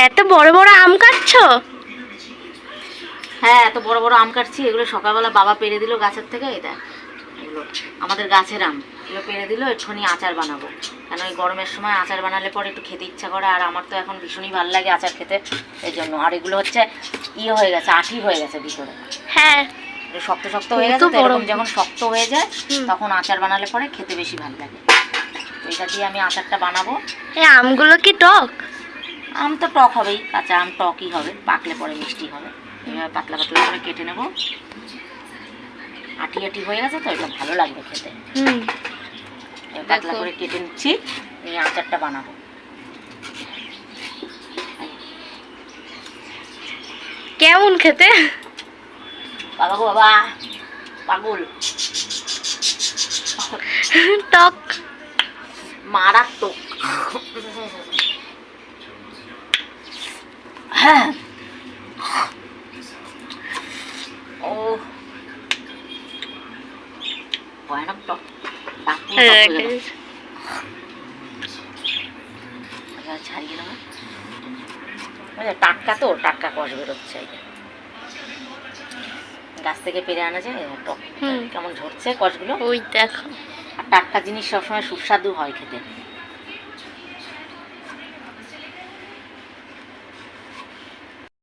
এত বড় বড় আম কাটছো? হ্যাঁ, এত বড় বড় আম কাটছি। এগুলো সকালবেলা বাবা পেড়ে দিল গাছের থেকে। এটা এগুলো আমাদের গাছের আম, এগুলো পেড়ে দিল। একটুখানি আচার বানাবো, কেন এই গরমের সময় আচার বানালে পরে একটু খেতে ইচ্ছা করে। আর আমার তো এখন ভীষণই ভালো লাগে আচার খেতে, এই জন্য। আর এগুলো হচ্ছে ইয়ে হয়ে গেছে, আঠি হয়ে গেছে ভিতরে। হ্যাঁ, শক্ত শক্ত হয়ে গেছে, তো এরকম যখন শক্ত হয়ে যায় তখন আচার বানালে পরে খেতে বেশি ভালো লাগে। তো এটা দিয়ে আমি আচারটা বানাবো। এই আমগুলো কি টক? আম তো টক হবেই, কাঁচা আম টকই হবে, পাকলে পরে মিষ্টি হবে। এভাবে পাতলা পাতলা করে কেটে নেবো। আটি আটি হয়ে গেছে তো, এটা ভালো লাগবে খেতে। পাতলা করে কেটে নিচ্ছি, নিয়ে আচারটা বানাবো। কেমন খেতে? বাবা গো বাবা, পাগল, টক, মারাত্মক। হ্যাঁ, ও ভয়ানক টক। ছাড়িয়ে নেবো। টাটকা তো, টাটকা কষ বেরোচ্ছে। গাছ থেকে পেরে আনা যায় টক। কেমন ঝরছে কষগুলো, ওই দেখো। আর টাটকা জিনিস সবসময় সুস্বাদু হয় খেতে।